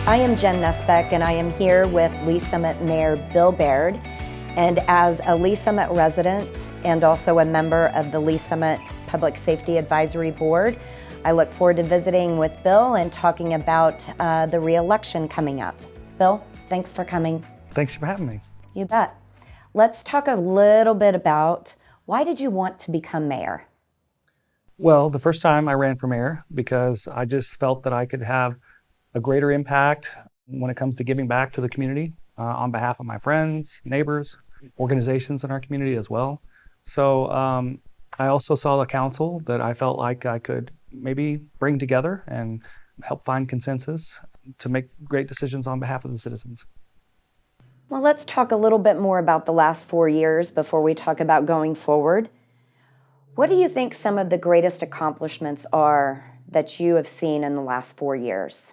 I am Jen Nesbeck, and I am here with Lee Summit Mayor Bill Baird. And as a Lee Summit resident and also a member of the Lee Summit Public Safety Advisory Board, I look forward to visiting with Bill and talking about the re-election coming up. Bill, thanks for coming. Thanks for having me. You bet. Let's talk a little bit about why did you want to become mayor? Well, the first time I ran for mayor because I just felt that I could have a greater impact when it comes to giving back to the community on behalf of my friends, neighbors, organizations in our community as well. So I also saw the council that I felt like I could maybe bring together and help find consensus to make great decisions on behalf of the citizens. Well, let's talk a little bit more about the last 4 years before we talk about going forward. What do you think some of the greatest accomplishments are that you have seen in the last 4 years?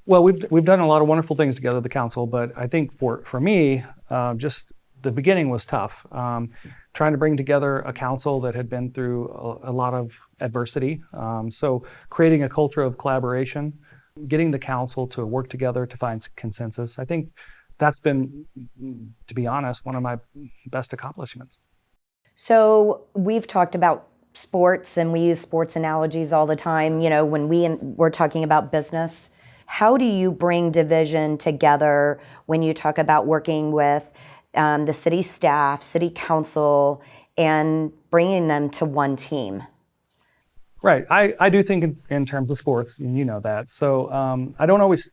Well, we've done a lot of wonderful things together, the council, but I think for me, just the beginning was tough. Trying to bring together a council that had been through a lot of adversity. So creating a culture of collaboration, getting the council to work together to find consensus. I think that's been, to be honest, one of my best accomplishments. So we've talked about sports, and we use sports analogies all the time, you know, when we're talking about business. How do you bring division together when you talk about working with the city staff, city council, and bringing them to one team? Right. I do think in terms of sports, and you know that. So I don't always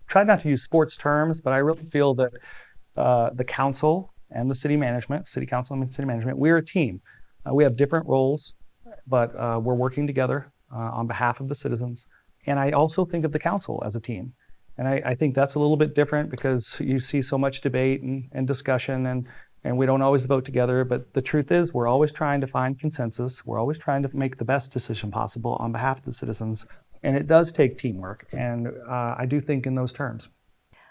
try not to use sports terms, but I really feel that the council and the city council and city management, we're a team. We have different roles, but we're working together on behalf of the citizens. And I also think of the council as a team. And I think that's a little bit different because you see so much debate and discussion and we don't always vote together. But the truth is we're always trying to find consensus. We're always trying to make the best decision possible on behalf of the citizens. And it does take teamwork. And I do think in those terms.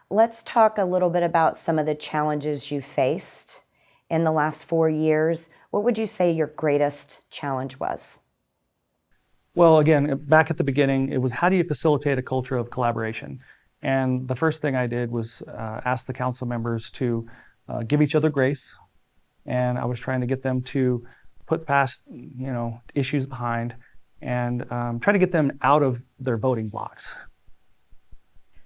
Let's talk a little bit about some of the challenges you faced in the last 4 years. What would you say your greatest challenge was? Well, again, back at the beginning, it was how do you facilitate a culture of collaboration? And the first thing I did was ask the council members to give each other grace. And I was trying to get them to put past, issues behind and try to get them out of their voting blocks.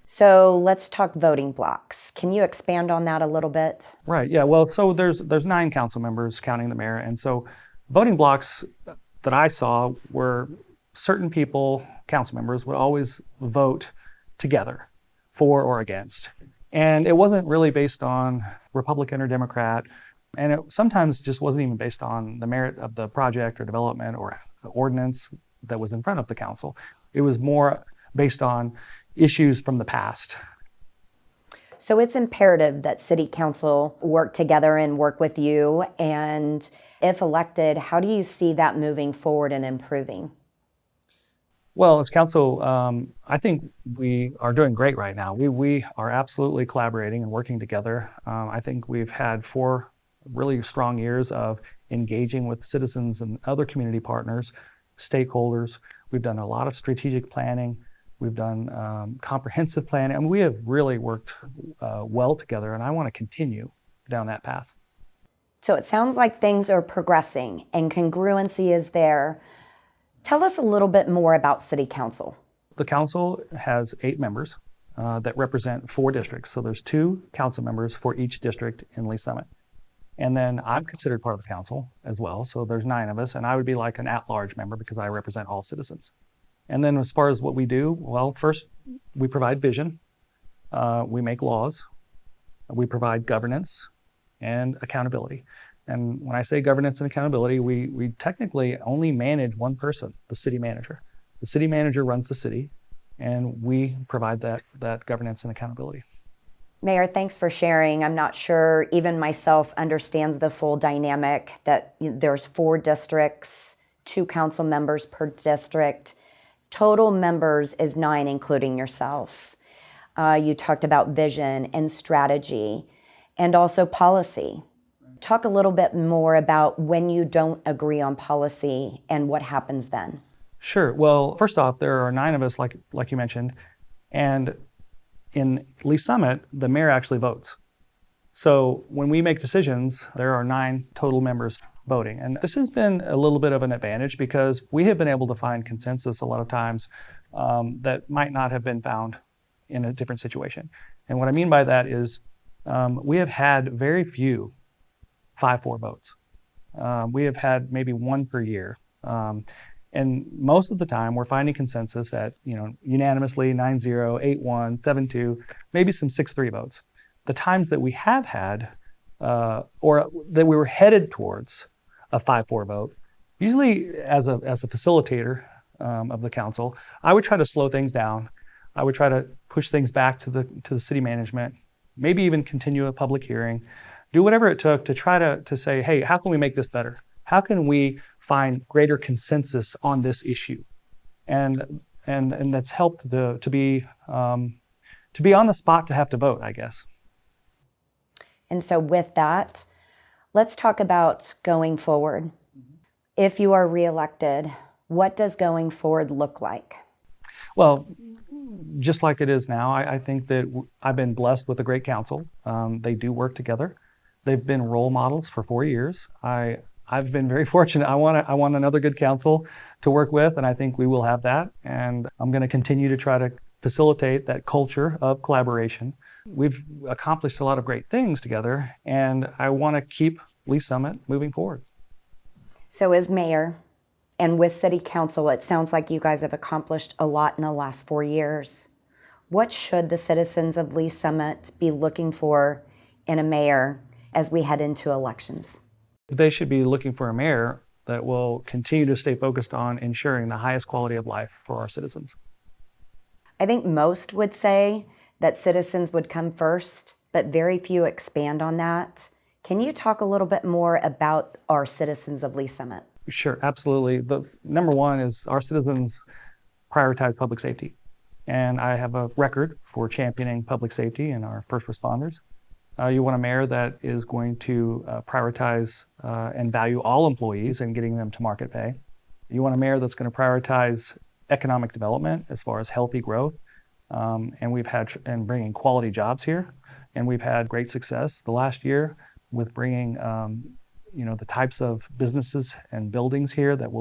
So let's talk voting blocks. Can you expand on that a little bit? Right, yeah, well, so there's 9 council members counting the mayor. And so voting blocks that I saw were certain people, council members, would always vote together for or against. And it wasn't really based on Republican or Democrat. And it sometimes just wasn't even based on the merit of the project or development or the ordinance that was in front of the council. It was more based on issues from the past. So it's imperative that city council work together and work with you. And if elected, how do you see that moving forward and improving? Well, as council, I think we are doing great right now. We are absolutely collaborating and working together. I think we've had 4 really strong years of engaging with citizens and other community partners, stakeholders. We've done a lot of strategic planning. We've done comprehensive planning, and we have really worked well together, and I want to continue down that path. So it sounds like things are progressing and congruency is there. Tell us a little bit more about City Council. The council has 8 members that represent 4 districts. So there's 2 council members for each district in Lee Summit. And then I'm considered part of the council as well. So there's 9 of us, and I would be like an at-large member because I represent all citizens. And then as far as what we do, well, first, we provide vision, we make laws, we provide governance and accountability. And when I say governance and accountability, we technically only manage one person, the city manager. The city manager runs the city, and we provide that governance and accountability. Mayor, thanks for sharing. I'm not sure even myself understands the full dynamic that there's 4 districts, 2 council members per district. Total members is 9, including yourself. You talked about vision and strategy and also policy. Talk a little bit more about when you don't agree on policy and what happens then. Sure. Well, first off, there are 9 of us, like you mentioned, and In Lee Summit, the mayor actually votes. So when we make decisions, there are 9 total members voting. And this has been a little bit of an advantage because we have been able to find consensus a lot of times that might not have been found in a different situation. And what I mean by that is we have had very few 5-4 votes. We have had maybe 1 per year. And most of the time, we're finding consensus at, unanimously 9-0, 8-1, 7-2, maybe some 6-3 votes. The times that we have had, or that we were headed towards a 5-4 vote, usually as a facilitator of the council, I would try to slow things down. I would try to push things back to the city management, maybe even continue a public hearing, do whatever it took to try to say, hey, how can we make this better? How can we find greater consensus on this issue? And that's helped to be on the spot to have to vote, I guess. And so with that, let's talk about going forward. If you are reelected, what does going forward look like? Well, just like it is now, I think that I've been blessed with a great council. They do work together. They've been role models for 4 years. I've been very fortunate. I want another good council to work with, and I think we will have that. And I'm going to continue to try to facilitate that culture of collaboration. We've accomplished a lot of great things together, and I want to keep Lee Summit moving forward. So as mayor and with city council, it sounds like you guys have accomplished a lot in the last 4 years. What should the citizens of Lee Summit be looking for in a mayor as we head into elections? They should be looking for a mayor that will continue to stay focused on ensuring the highest quality of life for our citizens. I think most would say that citizens would come first, but very few expand on that. Can you talk a little bit more about our citizens of Lee Summit? Sure, absolutely. The number one is our citizens prioritize public safety. And I have a record for championing public safety and our first responders. You want a mayor that is going to prioritize and value all employees and getting them to market pay. You want a mayor that's going to prioritize economic development as far as healthy growth. And we've had and bringing quality jobs here. And we've had great success the last year with bringing the types of businesses and buildings here that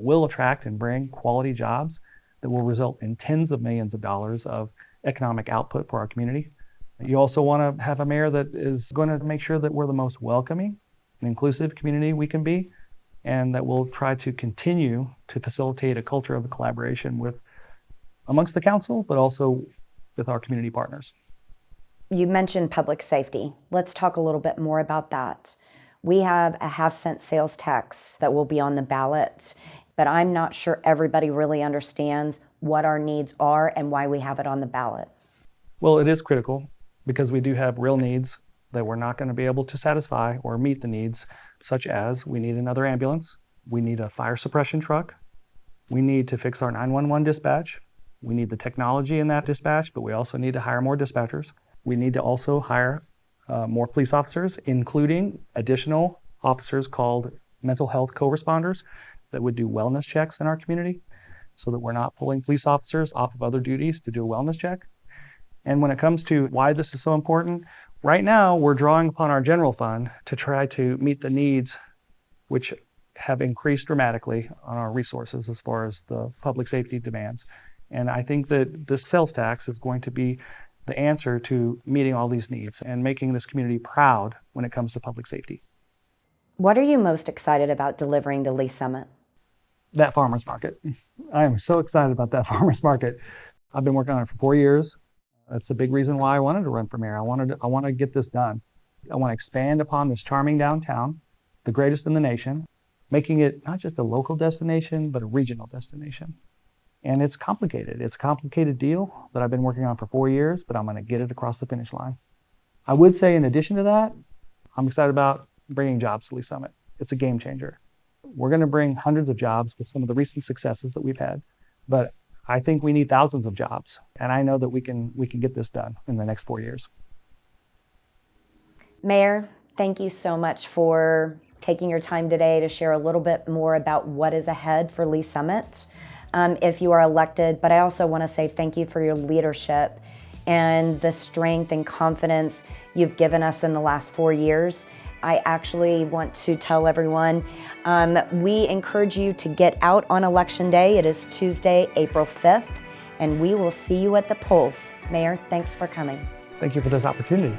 will attract and bring quality jobs that will result in tens of millions of dollars of economic output for our community. You also want to have a mayor that is going to make sure that we're the most welcoming and inclusive community we can be, and that will try to continue to facilitate a culture of collaboration amongst the council, but also with our community partners. You mentioned public safety. Let's talk a little bit more about that. We have a 1/2-cent sales tax that will be on the ballot, but I'm not sure everybody really understands what our needs are and why we have it on the ballot. Well, it is critical because we do have real needs that we're not going to be able to satisfy or meet the needs, such as we need another ambulance, we need a fire suppression truck, we need to fix our 911 dispatch, we need the technology in that dispatch, but we also need to hire more dispatchers. We need to also hire more police officers, including additional officers called mental health co-responders that would do wellness checks in our community so that we're not pulling police officers off of other duties to do a wellness check. And when it comes to why this is so important, right now we're drawing upon our general fund to try to meet the needs which have increased dramatically on our resources as far as the public safety demands. And I think that this sales tax is going to be the answer to meeting all these needs and making this community proud when it comes to public safety. What are you most excited about delivering to Lee Summit? That farmer's market. I am so excited about that farmer's market. I've been working on it for 4 years. That's a big reason why I wanted to run for mayor. I want to get this done. I want to expand upon this charming downtown, the greatest in the nation, making it not just a local destination, but a regional destination. And it's complicated. It's a complicated deal that I've been working on for 4 years, but I'm going to get it across the finish line. I would say in addition to that, I'm excited about bringing jobs to Lee Summit. It's a game changer. We're going to bring hundreds of jobs with some of the recent successes that we've had, but I think we need thousands of jobs. And I know that we can get this done in the next 4 years. Mayor, thank you so much for taking your time today to share a little bit more about what is ahead for Lee Summit if you are elected. But I also want to say thank you for your leadership and the strength and confidence you've given us in the last 4 years. I actually want to tell everyone, we encourage you to get out on Election Day. It is Tuesday, April 5th, and we will see you at the polls. Mayor, thanks for coming. Thank you for this opportunity.